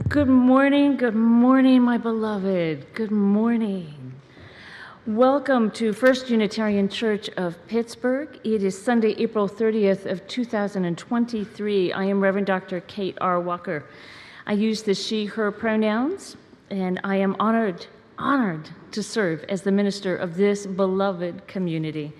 Good morning, my beloved. Good morning. Welcome to First Unitarian Church of Pittsburgh. It is Sunday, April 30th of 2023. I am Reverend Dr. Kate R. Walker. I use the she, her pronouns, and I am honored to serve as the minister of this beloved community.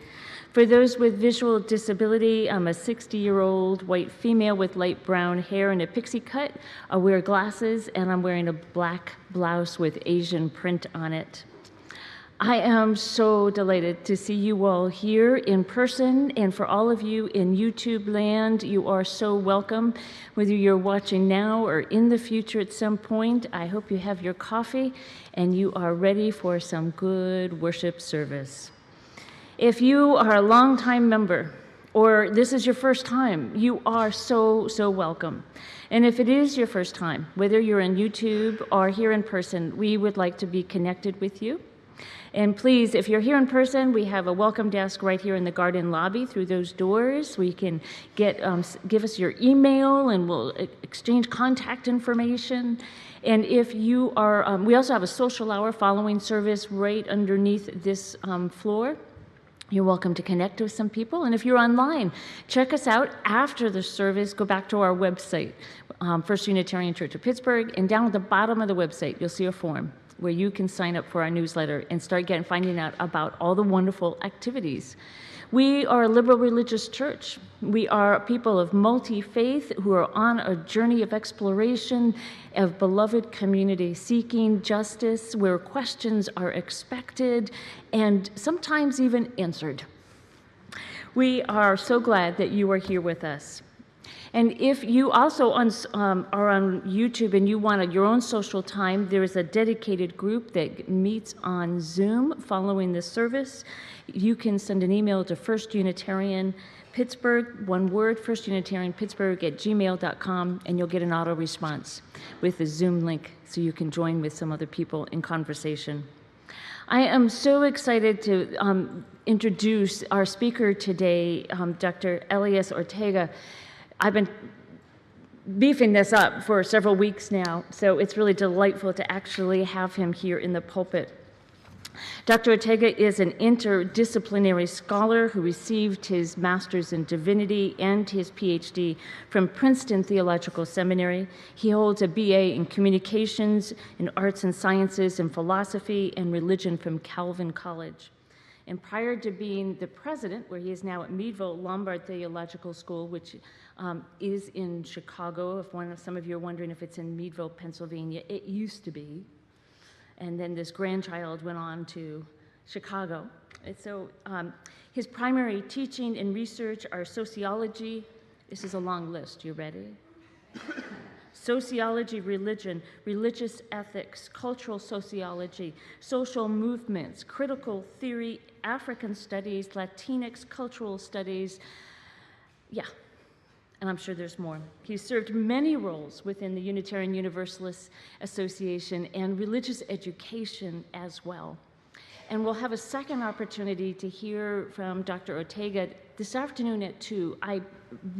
For those with visual disability, I'm a 60-year-old white female with light brown hair and a pixie cut. I wear glasses, and I'm wearing a black blouse with Asian print on it. I am so delighted to see you all here in person, and for all of you in YouTube land, you are so welcome. Whether you're watching now or in the future at some point, I hope you have your coffee and you are ready for some good worship service. If you are a longtime member, or this is your first time, you are so welcome. And if it is your first time, whether you're on YouTube or here in person, we would like to be connected with you. And please, if you're here in person, we have a welcome desk right here in the garden lobby through those doors. We can give us your email and we'll exchange contact information. And if you are, we also have a social hour following service right underneath this floor. You're welcome to connect with some people. And if you're online, check us out after the service. Go back to our website, First Unitarian Church of Pittsburgh, and down at the bottom of the website, you'll see a form where you can sign up for our newsletter and start finding out about all the wonderful activities. We are a liberal religious church. We are people of multi-faith who are on a journey of exploration of beloved community, seeking justice where questions are expected and sometimes even answered. We are so glad that you are here with us. And if you also are on YouTube and you want your own social time, there is a dedicated group that meets on Zoom following the service. You can send an email to First Unitarian Pittsburgh, one word, firstunitarianpittsburgh@gmail.com, and you'll get an auto response with the Zoom link so you can join with some other people in conversation. I am so excited to introduce our speaker today, Dr. Elias Ortega. I've been beefing this up for several weeks now, so it's really delightful to actually have him here in the pulpit. Dr. Ortega is an interdisciplinary scholar who received his master's in divinity and his PhD from Princeton Theological Seminary. He holds a BA in communications, in arts and sciences, and philosophy and religion from Calvin College. And prior to being the president, where he is now at Meadville Lombard Theological School, which is in Chicago, if some of you are wondering if it's in Meadville, Pennsylvania, it used to be. And then this grandchild went on to Chicago. And so his primary teaching and research are sociology. This is a long list. You ready? Sociology, religion, religious ethics, cultural sociology, social movements, critical theory, African studies, Latinx cultural studies. Yeah, and I'm sure there's more. He's served many roles within the Unitarian Universalist Association and religious education as well. And we'll have a second opportunity to hear from Dr. Ortega this afternoon at 2. I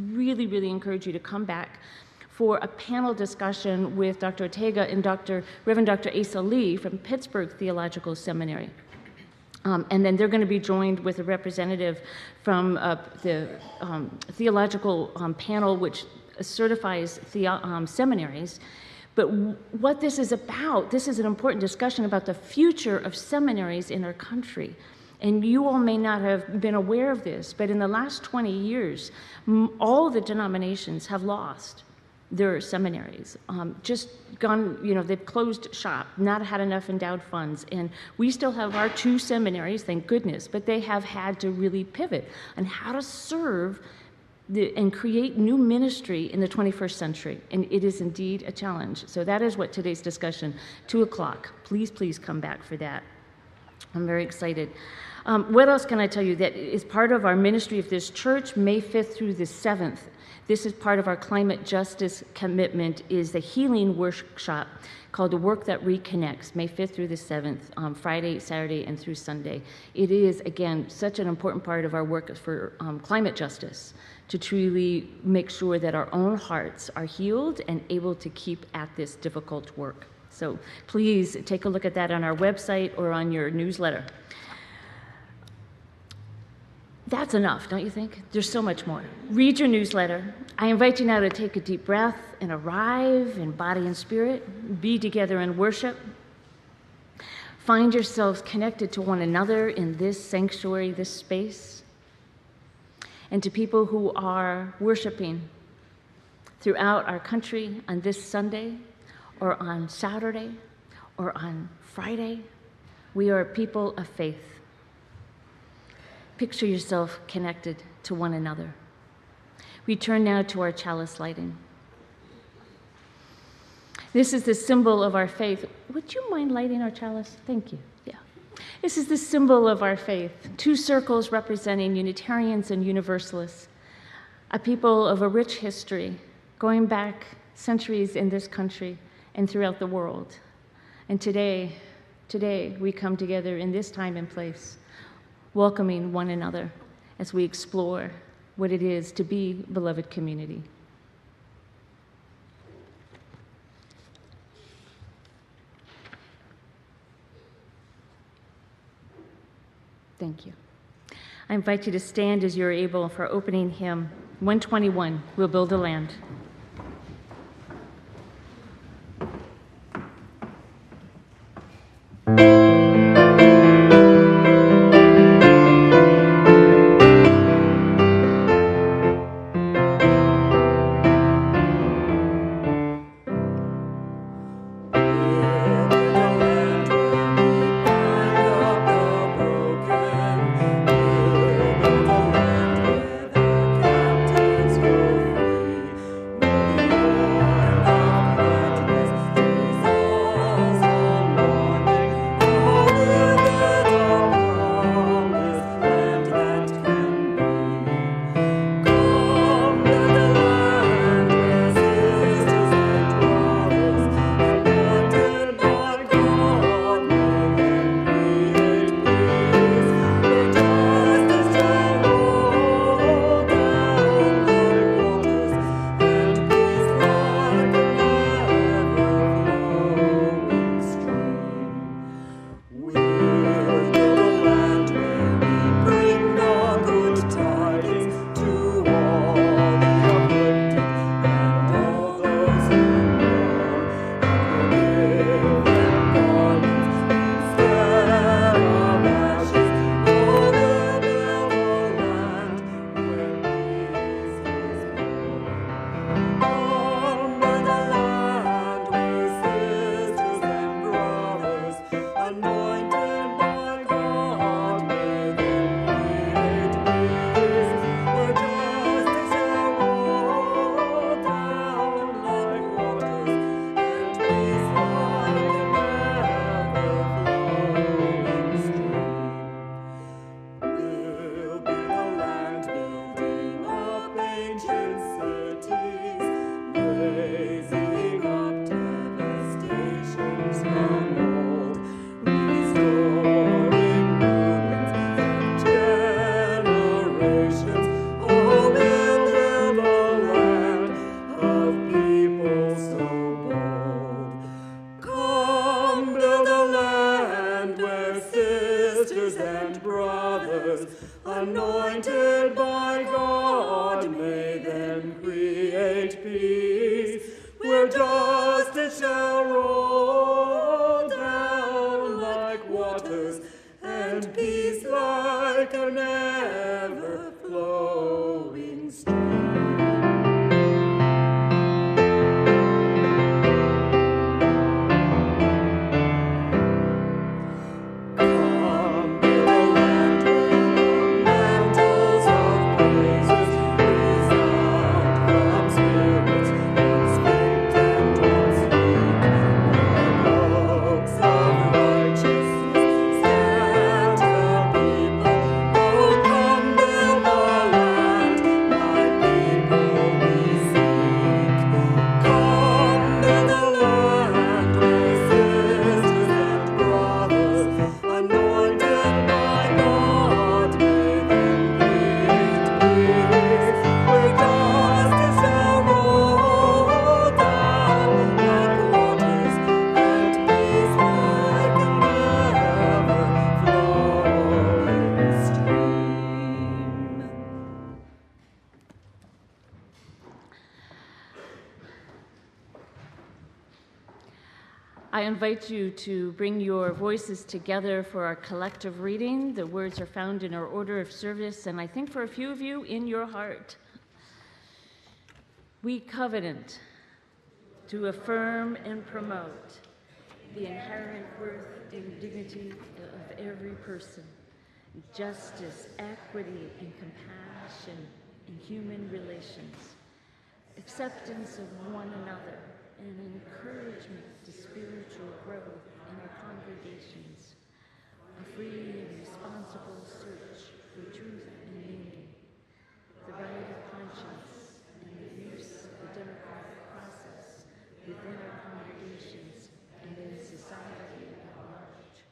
really encourage you to come back for a panel discussion with Dr. Ortega and Reverend Dr. Asa Lee from Pittsburgh Theological Seminary. And then they're going to be joined with a representative from the theological panel, which certifies seminaries. But what this is about, this is an important discussion about the future of seminaries in our country. And you all may not have been aware of this, but in the last 20 years, all the denominations have lost their seminaries, just gone, they've closed shop, not had enough endowed funds. And we still have our 2 seminaries, thank goodness, but they have had to really pivot on how to serve and create new ministry in the 21st century. And it is indeed a challenge. So that is what today's discussion, 2 o'clock. Please come back for that. I'm very excited. What else can I tell you? That is part of our ministry of this church, May 5th through the 7th. This is part of our climate justice commitment, is the healing workshop called The Work That Reconnects, May 5th through the 7th, Friday, Saturday, and through Sunday. It is, again, such an important part of our work for climate justice, to truly make sure that our own hearts are healed and able to keep at this difficult work. So please take a look at that on our website or on your newsletter. That's enough, don't you think? There's so much more. Read your newsletter. I invite you now to take a deep breath and arrive in body and spirit. Be together in worship. Find yourselves connected to one another in this sanctuary, this space, and to people who are worshiping throughout our country on this Sunday, or on Saturday, or on Friday. We are a people of faith. Picture yourself connected to one another. We turn now to our chalice lighting. This is the symbol of our faith. Would you mind lighting our chalice? Thank you. Yeah. This is the symbol of our faith. 2 circles representing Unitarians and Universalists, a people of a rich history going back centuries in this country and throughout the world. And today we come together in this time and place, welcoming one another as we explore what it is to be beloved community. Thank you. I invite you to stand as you're able for opening hymn 121, We'll Build a Land. I invite you to bring your voices together for our collective reading. The words are found in our order of service, and I think for a few of you, in your heart. We covenant to affirm and promote the inherent worth and dignity of every person, justice, equity, and compassion in human relations, acceptance of one another, and encouragement to spiritual growth in our congregations, a free and responsible search for truth and meaning, the right of conscience, and the use of the democratic process within our congregations and in society at large.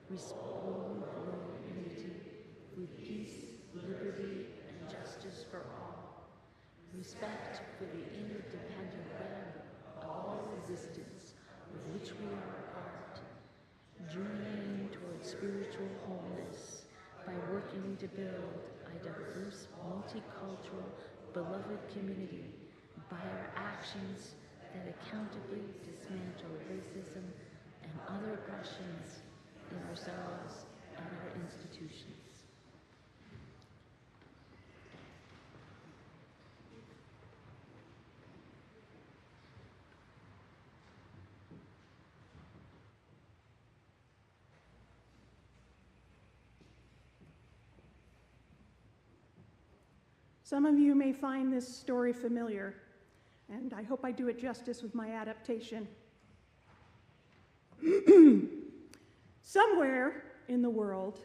Respond unity with peace, liberty, and justice for all. Respect for the interdependent web of all existence of which we are a part. Journeying towards spiritual wholeness by working to build a diverse, multicultural, beloved community by our actions that accountably dismantle racism and other oppressions in ourselves and our institutions. Some of you may find this story familiar, and I hope I do it justice with my adaptation. Somewhere in the world,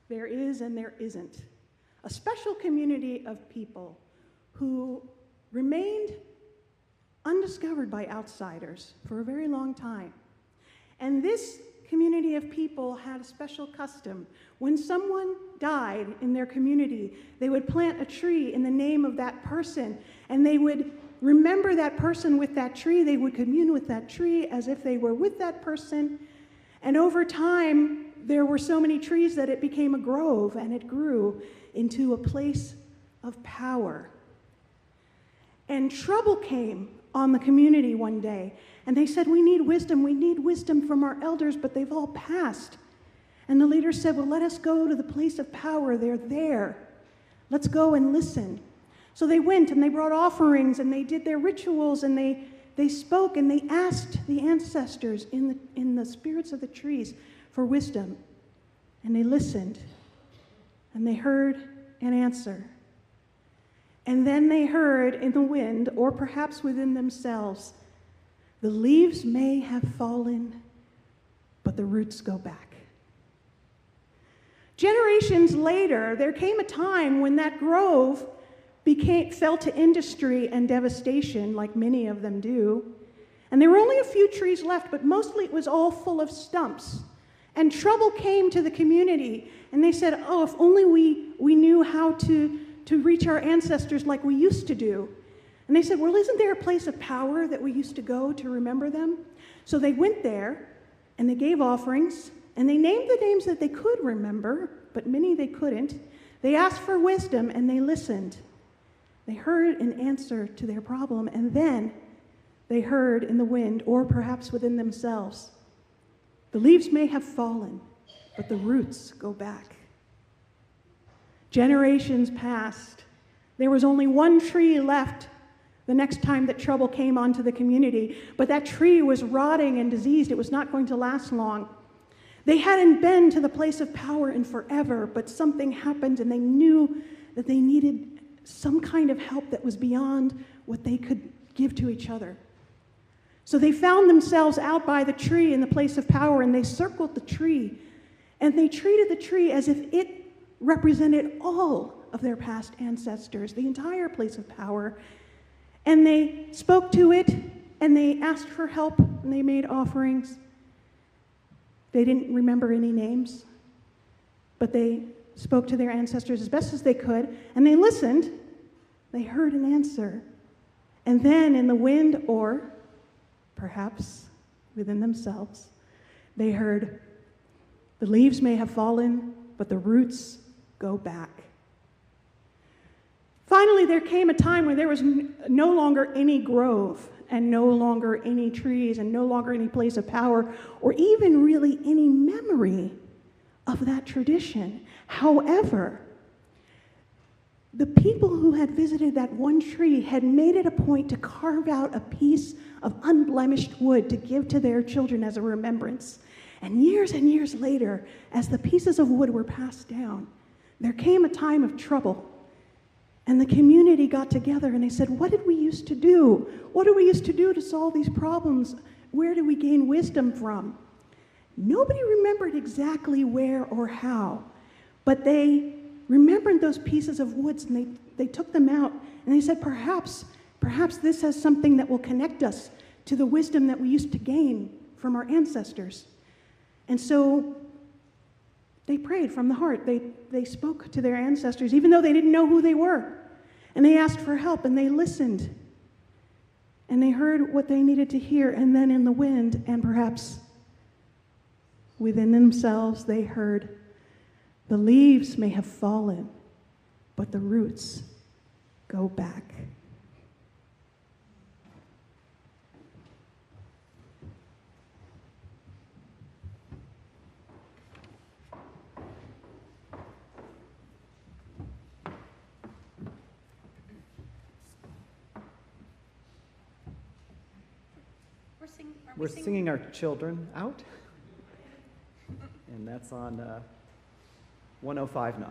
there is and there isn't a special community of people who remained undiscovered by outsiders for a very long time. And this community of people had a special custom. When someone died in their community, they would plant a tree in the name of that person, and they would remember that person with that tree. They would commune with that tree as if they were with that person. And over time, there were so many trees that it became a grove, and it grew into a place of power. And trouble came on the community one day, and they said, we need wisdom from our elders, but they've all passed. And the leaders said, well, let us go to the place of power. They're there. Let's go and listen. So they went, and they brought offerings, and they did their rituals, and they spoke, and they asked the ancestors in the spirits of the trees for wisdom. And they listened, and they heard an answer. And then they heard in the wind, or perhaps within themselves, the leaves may have fallen, but the roots go back. Generations later, there came a time when that grove fell to industry and devastation, like many of them do. And there were only a few trees left, but mostly it was all full of stumps. And trouble came to the community, and they said, oh, if only we knew how to reach our ancestors like we used to do. And they said, well, isn't there a place of power that we used to go to remember them? So they went there, and they gave offerings, and they named the names that they could remember, but many they couldn't. They asked for wisdom, and they listened. They heard an answer to their problem, and then they heard in the wind, or perhaps within themselves, the leaves may have fallen, but the roots go back. Generations passed. There was only one tree left the next time that trouble came onto the community, but that tree was rotting and diseased. It was not going to last long. They hadn't been to the place of power in forever, but something happened, and they knew that they needed some kind of help that was beyond what they could give to each other. So they found themselves out by the tree in the place of power, and they circled the tree, and they treated the tree as if it represented all of their past ancestors, the entire place of power. And they spoke to it, and they asked for help, and they made offerings. They didn't remember any names, but they spoke to their ancestors as best as they could, and they listened. They heard an answer. And then in the wind, or perhaps within themselves, they heard, the leaves may have fallen, but the roots go back. Finally, there came a time when there was no longer any grove, and no longer any trees and no longer any place of power or even really any memory of that tradition. However, the people who had visited that one tree had made it a point to carve out a piece of unblemished wood to give to their children as a remembrance. And years later, as the pieces of wood were passed down, there came a time of trouble. And the community got together and they said, what did we used to do? What did we used to do to solve these problems? Where did we gain wisdom from? Nobody remembered exactly where or how, but they remembered those pieces of woods and they took them out and they said, perhaps this has something that will connect us to the wisdom that we used to gain from our ancestors. And so they prayed from the heart. They spoke to their ancestors, even though they didn't know who they were. And they asked for help, and they listened. And they heard what they needed to hear, and then in the wind, and perhaps within themselves, they heard, the leaves may have fallen, but the roots go back. We're singing our children out, and that's on 1059.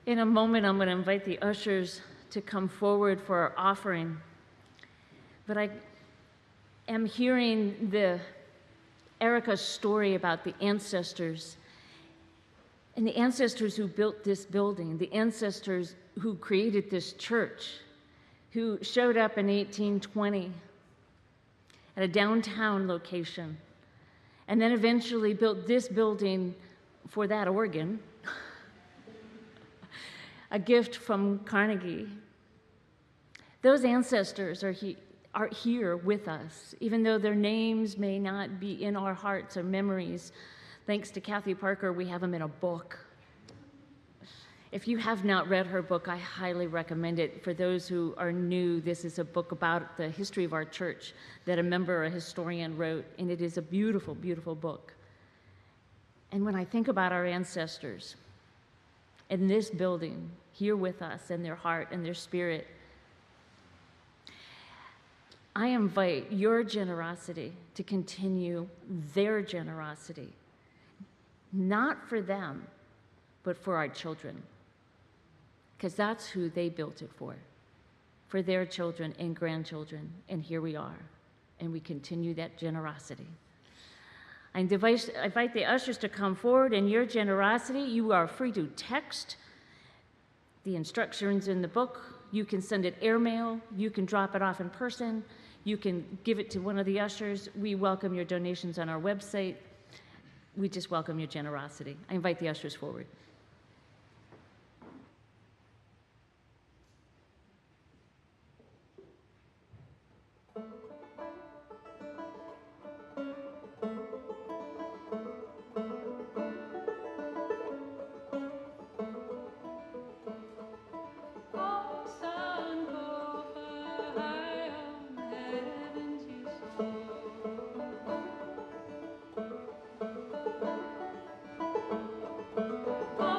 In a moment, I'm going to invite the ushers to come forward for our offering. But I am hearing Erica's story about the ancestors, and the ancestors who built this building, the ancestors who created this church, who showed up in 1820 at a downtown location, and then eventually built this building for that organ, a gift from Carnegie. Those ancestors are here with us, even though their names may not be in our hearts or memories. Thanks to Kathy Parker, we have them in a book. If you have not read her book, I highly recommend it. For those who are new, this is a book about the history of our church that a historian, wrote, and it is a beautiful, beautiful book. And when I think about our ancestors in this building, here with us in their heart and their spirit, I invite your generosity to continue their generosity, not for them, but for our children, because that's who they built it for their children and grandchildren, and here we are, and we continue that generosity. I invite the ushers to come forward. In your generosity, you are free to text the instructions in the book. You can send it airmail. You can drop it off in person. You can give it to one of the ushers. We welcome your donations on our website. We just welcome your generosity. I invite the ushers forward. Oh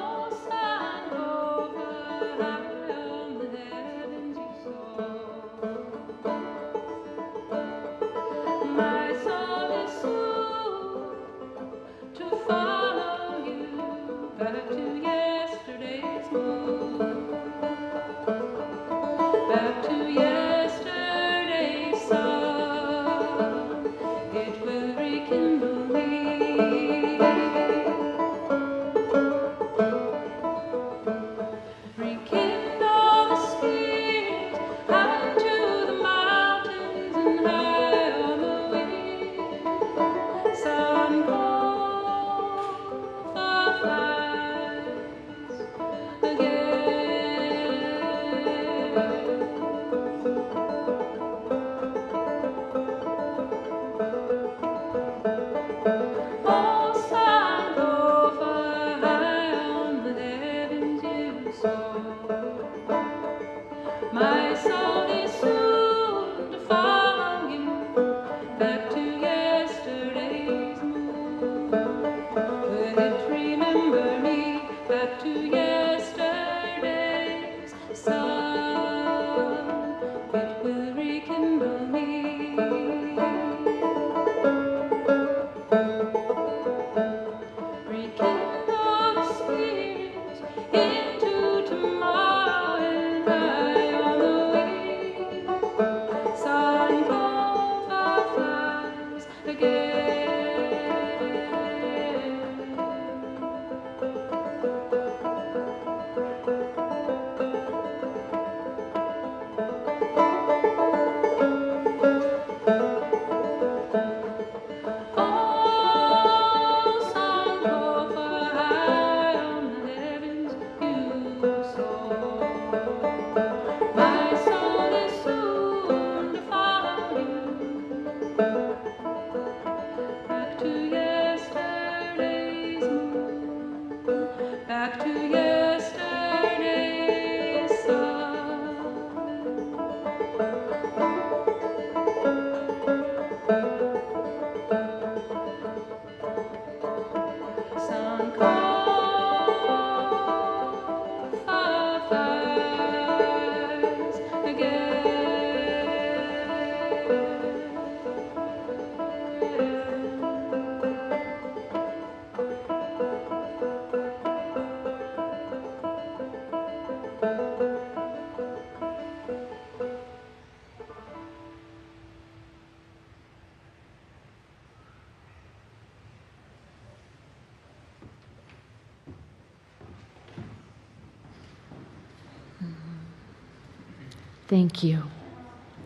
Thank you.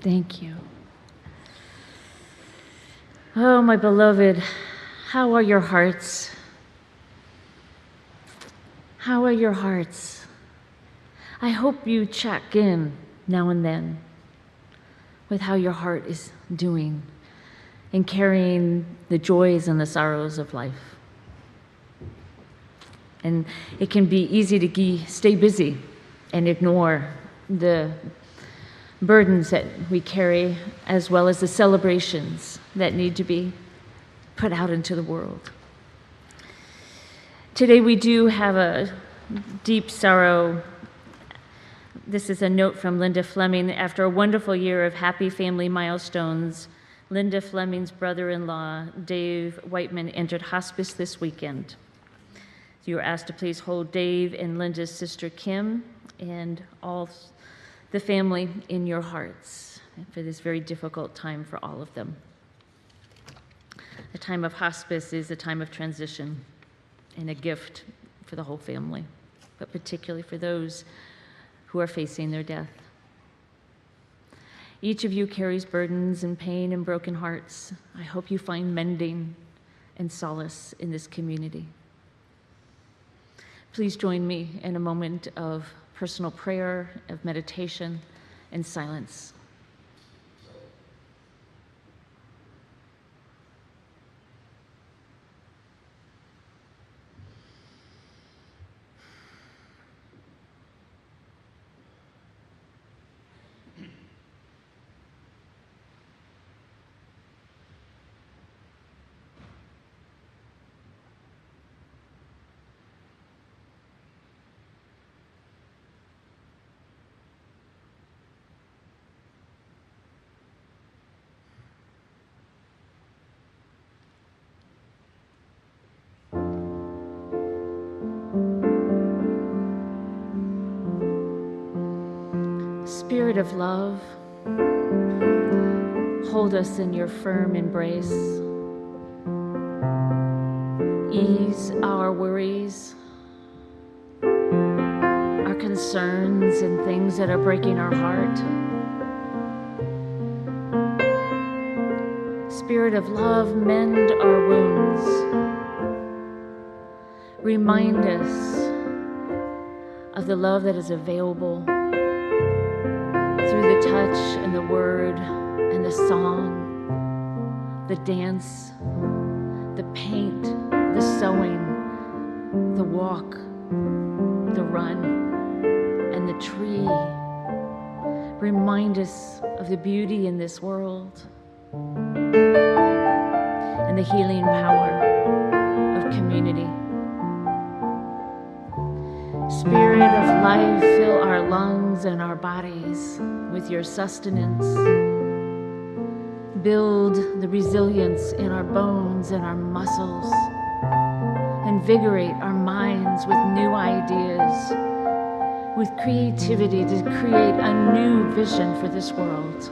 Thank you. Oh, my beloved, how are your hearts? How are your hearts? I hope you check in now and then with how your heart is doing in carrying the joys and the sorrows of life. And it can be easy to stay busy and ignore the burdens that we carry, as well as the celebrations that need to be put out into the world. Today we do have a deep sorrow. This is a note from Linda Fleming. After a wonderful year of happy family milestones, Linda Fleming's brother-in-law, Dave Whiteman, entered hospice this weekend. You are asked to please hold Dave and Linda's sister Kim and all the family in your hearts for this very difficult time for all of them. A time of hospice is a time of transition and a gift for the whole family, but particularly for those who are facing their death. Each of you carries burdens and pain and broken hearts. I hope you find mending and solace in this community. Please join me in a moment of personal prayer, of meditation, and silence. Spirit of love, hold us in your firm embrace. Ease our worries, our concerns, and things that are breaking our heart. Spirit of love, mend our wounds. Remind us of the love that is available through the touch and the word and the song, the dance, the paint, the sewing, the walk, the run, and the tree. Remind us of the beauty in this world and the healing power of community. Spirit of life, fill our lungs and our bodies with your sustenance. Build the resilience in our bones and our muscles. Invigorate our minds with new ideas, with creativity to create a new vision for this world.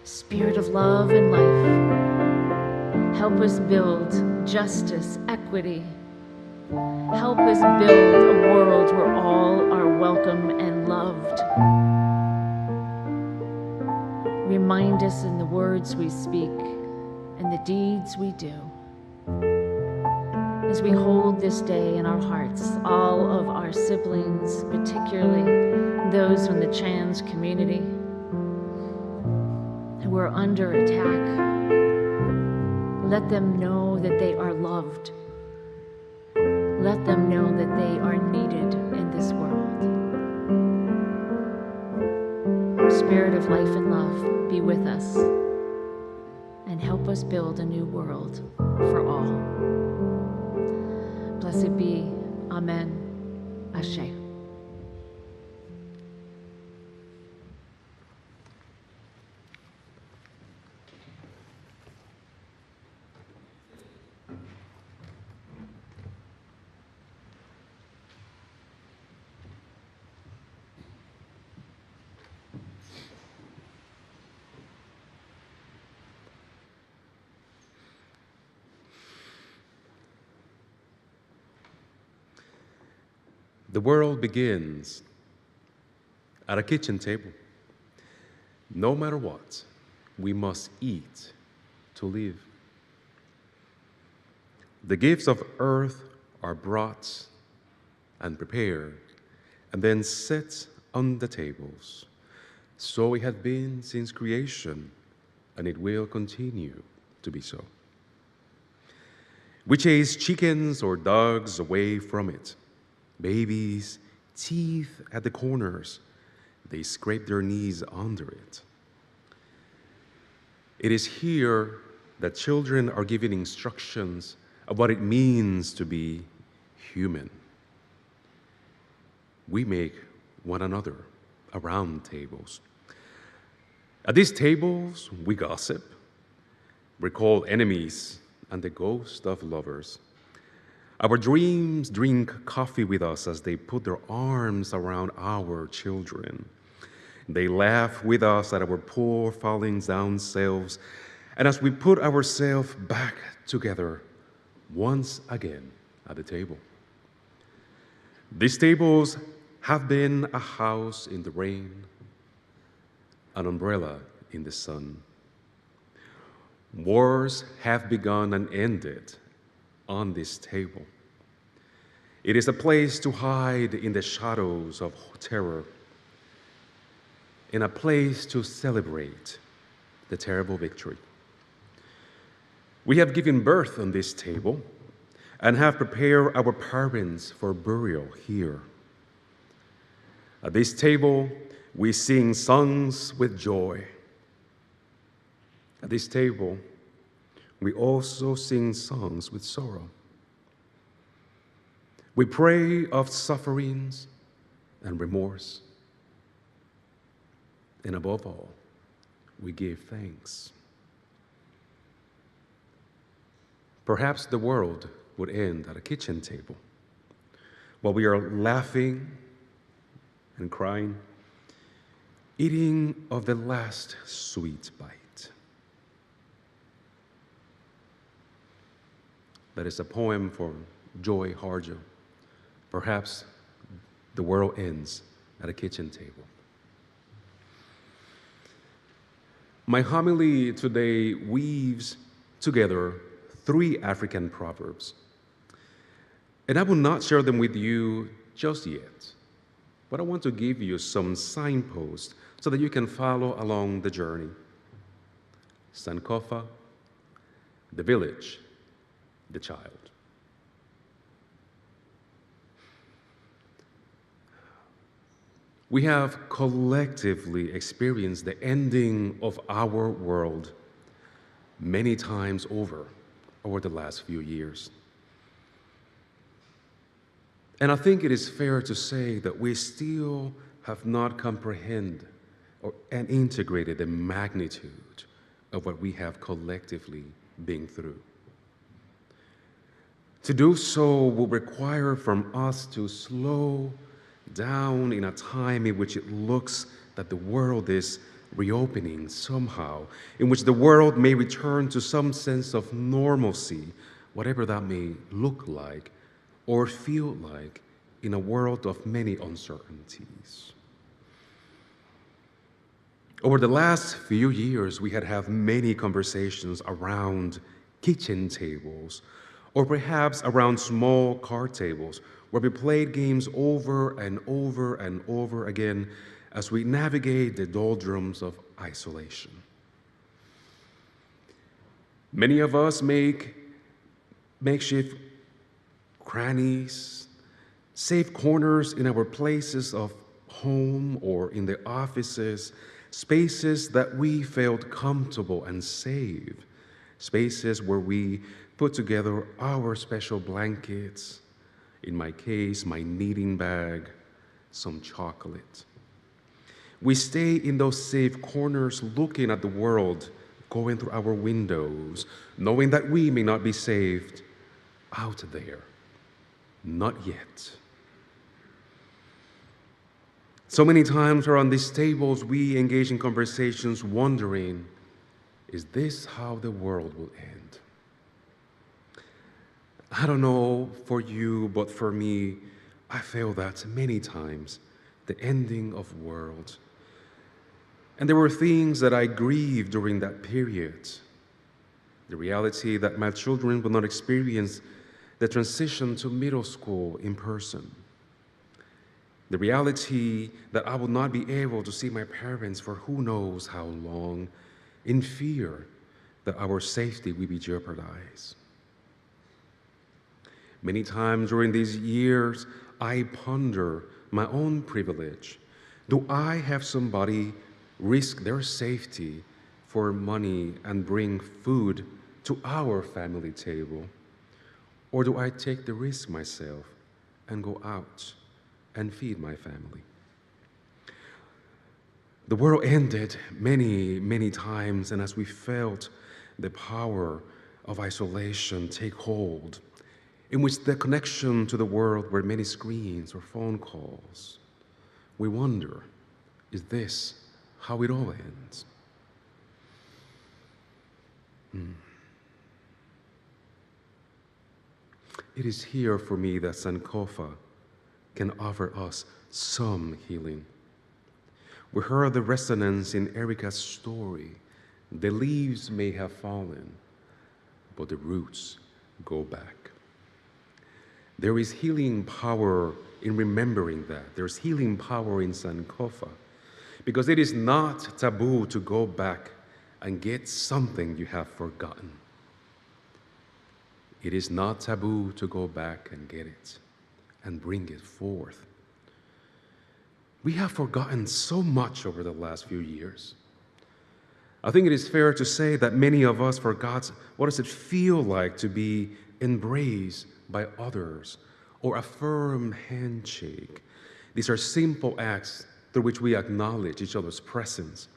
Spirit of love and life, help us build justice, equity. Help us build a world where all are welcome and loved. Remind us in the words we speak and the deeds we do. As we hold this day in our hearts, all of our siblings, particularly those from the trans community who are under attack, let them know that they are loved. Let them know that they are needed in this world. Spirit of life and love, be with us and help us build a new world for all. Blessed be. Amen. Ashe. The world begins at a kitchen table. No matter what, we must eat to live. The gifts of earth are brought and prepared and then set on the tables. So it has been since creation, and it will continue to be so. We chase chickens or dogs away from it. Babies, teeth at the corners, they scrape their knees under it. It is here that children are given instructions of what it means to be human. We make one another around tables. At these tables, we gossip, recall enemies, and the ghost of lovers. Our dreams drink coffee with us as they put their arms around our children. They laugh with us at our poor falling down selves, and as we put ourselves back together once again at the table. These tables have been a house in the rain, an umbrella in the sun. Wars have begun and ended on this table. It is a place to hide in the shadows of terror, in a place to celebrate the terrible victory. We have given birth on this table and have prepared our parents for burial here. At this table, we sing songs with joy. At this table, we also sing songs with sorrow. We pray of sufferings and remorse. And above all, we give thanks. Perhaps the world would end at a kitchen table while we are laughing and crying, eating of the last sweet bite. That is a poem from Joy Harjo. Perhaps the world ends at a kitchen table. My homily today weaves together 3 African proverbs. And I will not share them with you just yet, but I want to give you some signposts so that you can follow along the journey. Sankofa, the village, the child. We have collectively experienced the ending of our world many times over the last few years. And I think it is fair to say that we still have not comprehended and integrated the magnitude of what we have collectively been through. To do so will require from us to slow down in a time in which it looks that the world is reopening somehow, in which the world may return to some sense of normalcy, whatever that may look like or feel like in a world of many uncertainties. Over the last few years, we had many conversations around kitchen tables, or perhaps around small card tables, where we played games over and over and over again as we navigate the doldrums of isolation. Many of us make makeshift crannies, safe corners in our places of home or in the offices, spaces that we felt comfortable and safe, spaces where we put together our special blankets, in my case, my knitting bag, some chocolate. We stay in those safe corners looking at the world going through our windows, knowing that we may not be saved out there. Not yet. So many times around these tables, we engage in conversations wondering, is this how the world will end? I don't know for you, but for me, I feel that many times the ending of world. And there were things that I grieved during that period. The reality that my children would not experience the transition to middle school in person. The reality that I would not be able to see my parents for who knows how long, in fear that our safety will be jeopardized. Many times during these years, I ponder my own privilege. Do I have somebody risk their safety for money and bring food to our family table? Or do I take the risk myself and go out and feed my family? The world ended many, many times, and as we felt the power of isolation take hold, in which the connection to the world were many screens or phone calls, we wonder, is this how it all ends? It is here for me that Sankofa can offer us some healing. We heard the resonance in Erica's story. The leaves may have fallen, but the roots go back. There is healing power in remembering that. There's healing power in Sankofa, because it is not taboo to go back and get something you have forgotten. It is not taboo to go back and get it and bring it forth. We have forgotten so much over the last few years. I think it is fair to say that many of us forgot what does it feel like to be embraced by others, or a firm handshake. These are simple acts through which we acknowledge each other's presence.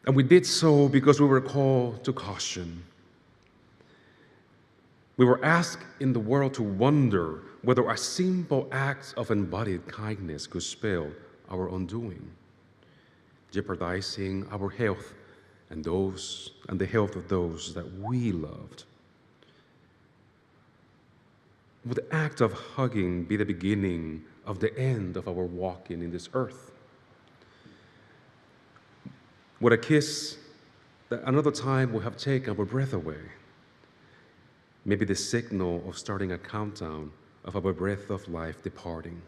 And we did so because we were called to caution. We were asked in the world to wonder whether a simple act of embodied kindness could spell our undoing, jeopardizing our health and the health of those that we loved. Would the act of hugging be the beginning of the end of our walking in this earth? Would a kiss that another time would have taken our breath away? Maybe the signal of starting a countdown of our breath of life departing.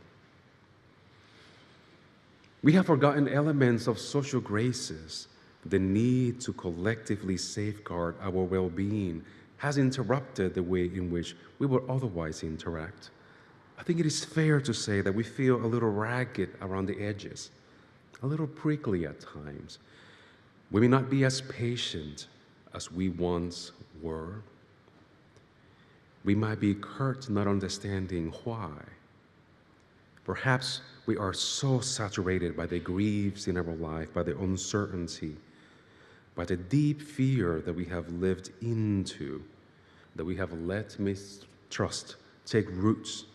We have forgotten elements of social graces. The need to collectively safeguard our well-being has interrupted the way in which we would otherwise interact. I think it is fair to say that we feel a little ragged around the edges, a little prickly at times. We may not be as patient as we once were. We might be curt, not understanding why. Perhaps we are so saturated by the griefs in our life, by the uncertainty, by the deep fear that we have lived into, that we have let mistrust take roots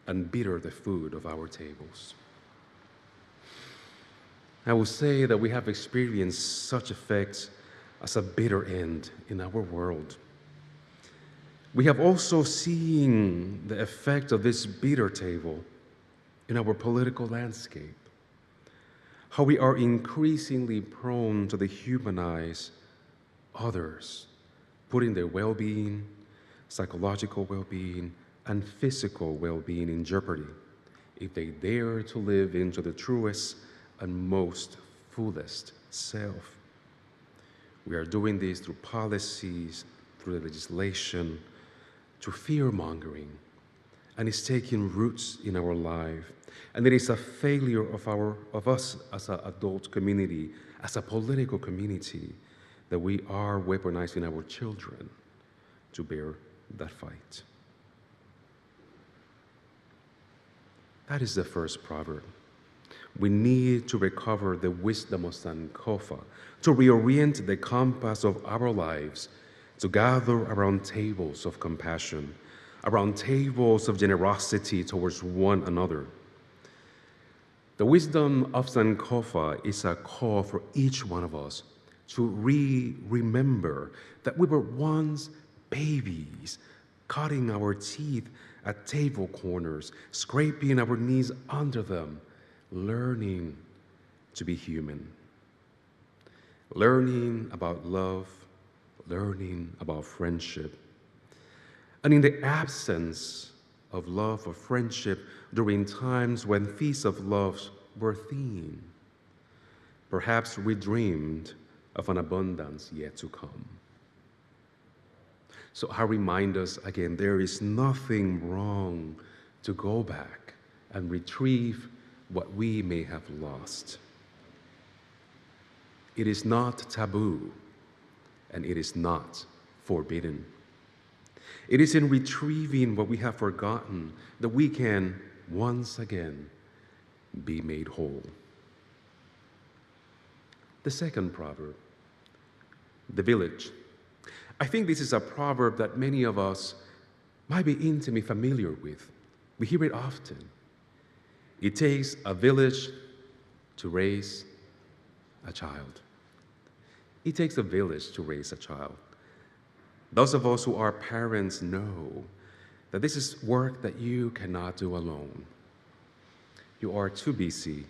and bitter the food of our tables. I will say that we have experienced such effects as a bitter end in our world. We have also seen the effect of this bitter table in our political landscape, how we are increasingly prone to dehumanize others, putting their well-being, psychological well-being, and physical well-being in jeopardy if they dare to live into the truest and most fullest self. We are doing this through policies, through legislation, through fear-mongering, and it's taking roots in our life. And it is a failure of us as an adult community, as a political community, that we are weaponizing our children to bear that fight. That is the first proverb. We need to recover the wisdom of Sankofa, to reorient the compass of our lives, to gather around tables of compassion, around tables of generosity towards one another. The wisdom of Sankofa is a call for each one of us to remember that we were once babies, cutting our teeth at table corners, scraping our knees under them, learning to be human, learning about love, learning about friendship. And in the absence of love or friendship during times when feasts of love were theme, perhaps we dreamed of an abundance yet to come. So I remind us again, there is nothing wrong to go back and retrieve what we may have lost. It is not taboo, and it is not forbidden. It is in retrieving what we have forgotten that we can once again be made whole. The second proverb, the village. I think this is a proverb that many of us might be intimately familiar with. We hear it often. It takes a village to raise a child. It takes a village to raise a child. Those of us who are parents know that this is work that you cannot do alone. You are too busy,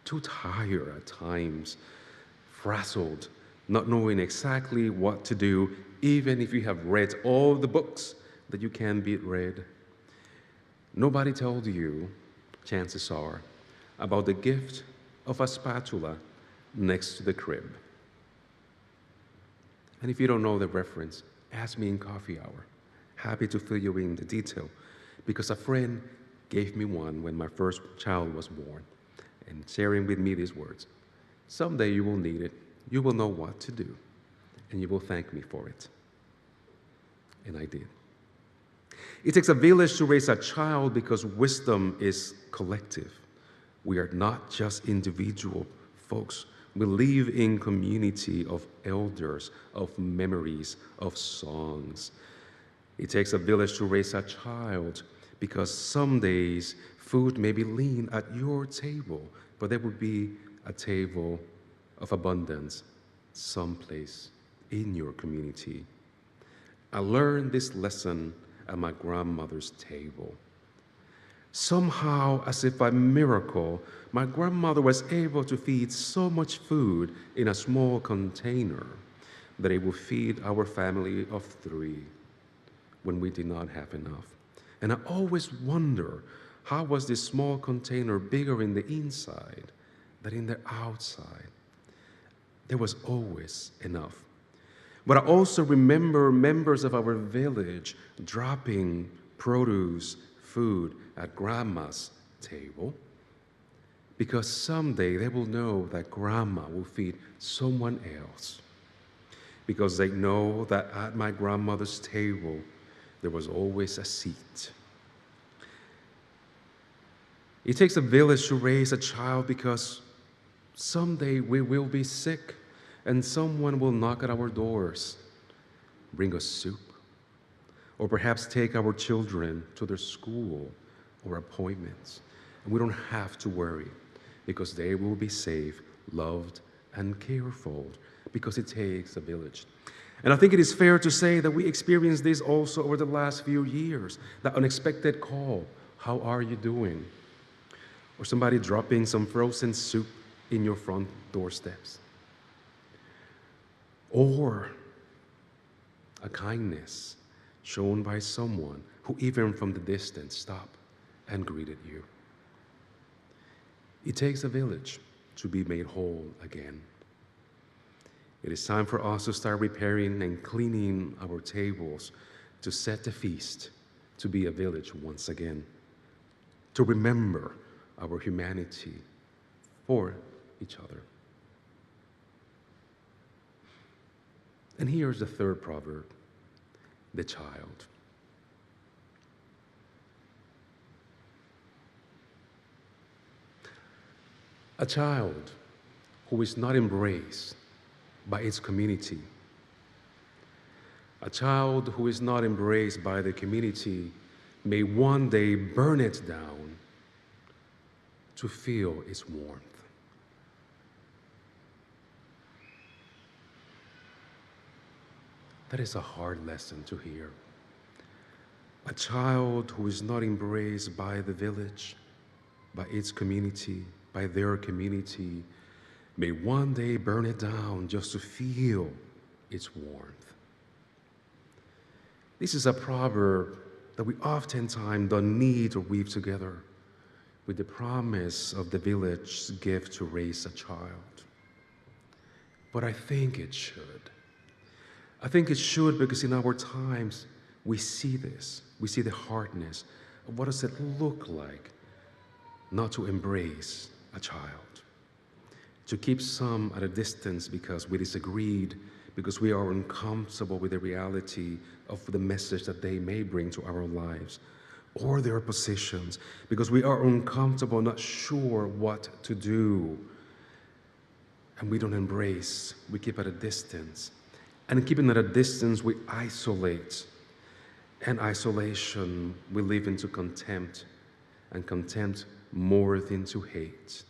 too tired at times, frazzled, not knowing exactly what to do, even if you have read all the books that you can be read. Nobody told you, chances are, about the gift of a spatula next to the crib. And if you don't know the reference, ask me in coffee hour. Happy to fill you in the detail, because a friend gave me one when my first child was born, and sharing with me these words: someday you will need it, you will know what to do, and you will thank me for it. And I did. It takes a village to raise a child because wisdom is collective. We are not just individual folks. We live in community of elders, of memories, of songs. It takes a village to raise a child because some days food may be lean at your table, but there will be a table of abundance someplace in your community. I learned this lesson at my grandmother's table. Somehow, as if by miracle, my grandmother was able to feed so much food in a small container that it would feed our family of 3 when we did not have enough. And I always wonder, how was this small container bigger in the inside than in the outside? There was always enough. But I also remember members of our village dropping produce, food at grandma's table, because someday they will know that grandma will feed someone else, because they know that at my grandmother's table there was always a seat. It takes a village to raise a child because someday we will be sick and someone will knock at our doors, bring us soup, or perhaps take our children to their school or appointments. And we don't have to worry because they will be safe, loved, and cared for, because it takes a village. And I think it is fair to say that we experienced this also over the last few years, that unexpected call, how are you doing? Or somebody dropping some frozen soup in your front doorsteps. Or a kindness shown by someone who even from the distance stopped and greeted you. It takes a village to be made whole again. It is time for us to start repairing and cleaning our tables, to set the feast, to be a village once again, to remember our humanity for each other. And here's the third proverb, the child. A child who is not embraced by its community, a child who is not embraced by the community may one day burn it down to feel its warmth. That is a hard lesson to hear. A child who is not embraced by the village, by its community, by their community may one day burn it down just to feel its warmth. This is a proverb that we oftentimes don't need to weave together with the promise of the village's gift to raise a child. But I think it should. I think it should because in our times we see this. We see the hardness of what does it look like not to embrace a child, to keep some at a distance because we disagreed, because we are uncomfortable with the reality of the message that they may bring to our lives, or their positions, because we are uncomfortable, not sure what to do. And we don't embrace, we keep at a distance. And keeping at a distance, we isolate. And isolation, we live into contempt, and contempt morph into hate.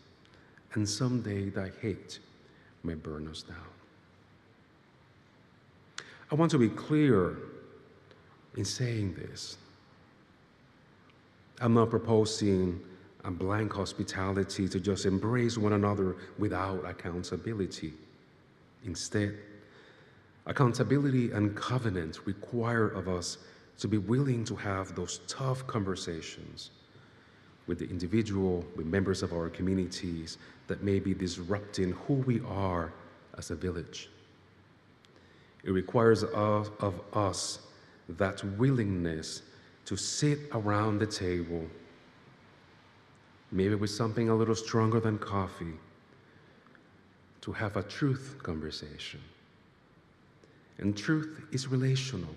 And someday that hate may burn us down. I want to be clear in saying this. I'm not proposing a blank hospitality to just embrace one another without accountability. Instead, accountability and covenant require of us to be willing to have those tough conversations with the individual, with members of our communities that may be disrupting who we are as a village. It requires of us that willingness to sit around the table, maybe with something a little stronger than coffee, to have a truth conversation. And truth is relational.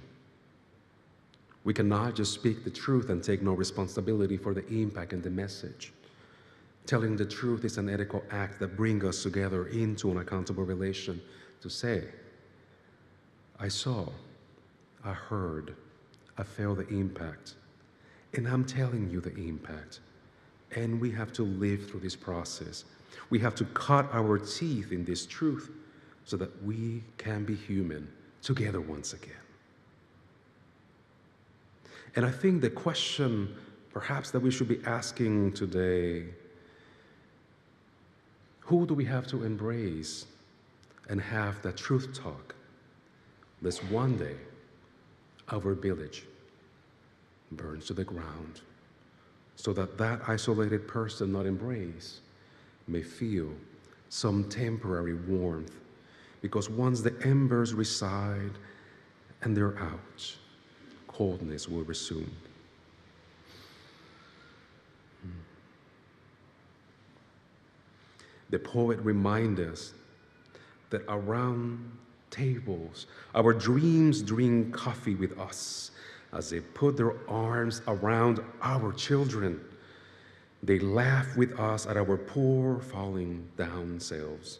We cannot just speak the truth and take no responsibility for the impact and the message. Telling the truth is an ethical act that brings us together into an accountable relation to say, I saw, I heard, I felt the impact, and I'm telling you the impact. And we have to live through this process. We have to cut our teeth in this truth so that we can be human together once again. And I think the question perhaps that we should be asking today, who do we have to embrace and have that truth talk? Lest one day our village burns to the ground so that that isolated person not embraced may feel some temporary warmth, because once the embers reside and they're out, coldness will resume. The poet reminds us that around tables, our dreams drink coffee with us as they put their arms around our children. They laugh with us at our poor falling down selves.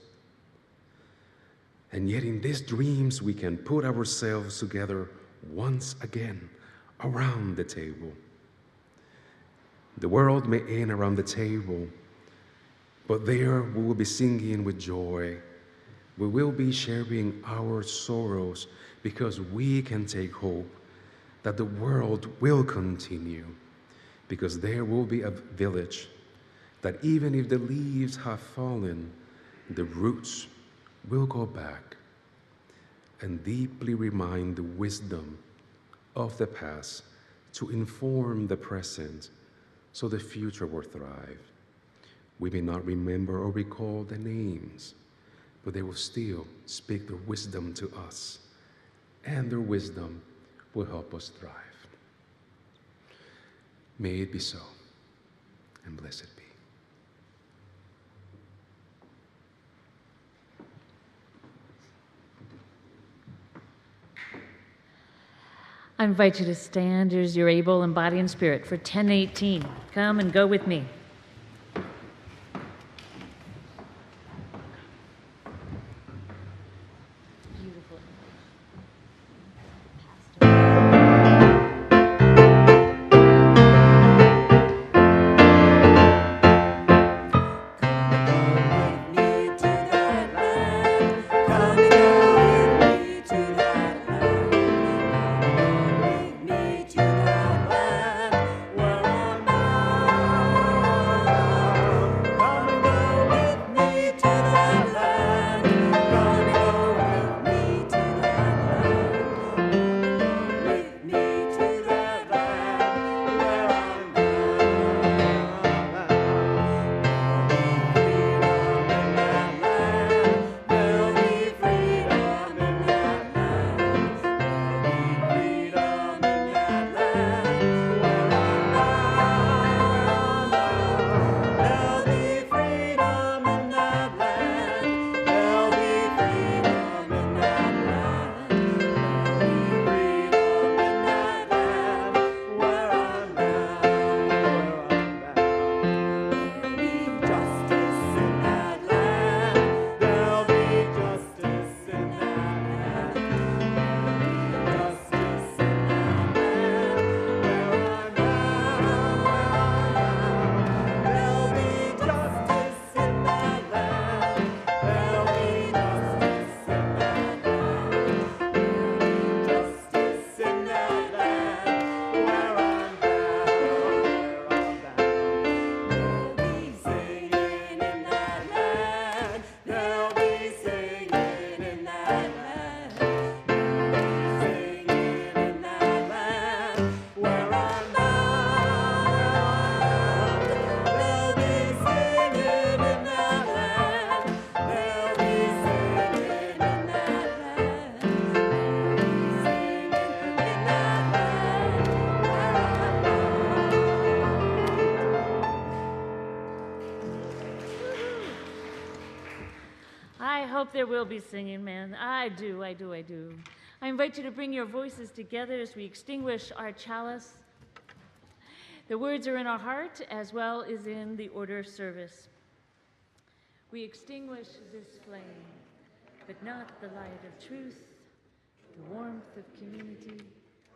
And yet in these dreams, we can put ourselves together once again around the table. The world may end around the table, but there we will be singing with joy. We will be sharing our sorrows because we can take hope that the world will continue, because there will be a village that even if the leaves have fallen, the roots will go back and deeply remind the wisdom of the past to inform the present so the future will thrive. We may not remember or recall the names, but they will still speak their wisdom to us, and their wisdom will help us thrive. May it be so, and blessed be. I invite you to stand as you're able in body and spirit for 10:18. Come and go with me. Come and go there will be singing, man. I do. I invite you to bring your voices together as we extinguish our chalice. The words are in our heart as well as in the order of service. We extinguish this flame, but not the light of truth, the warmth of community,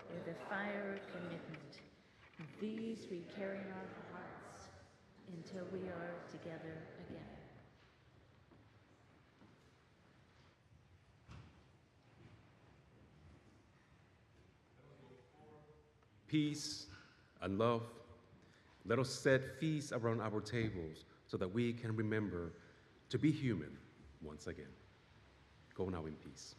or the fire of commitment. These we carry in our hearts until we are together again. Peace and love. Let us set feasts around our tables so that we can remember to be human once again. Go now in peace.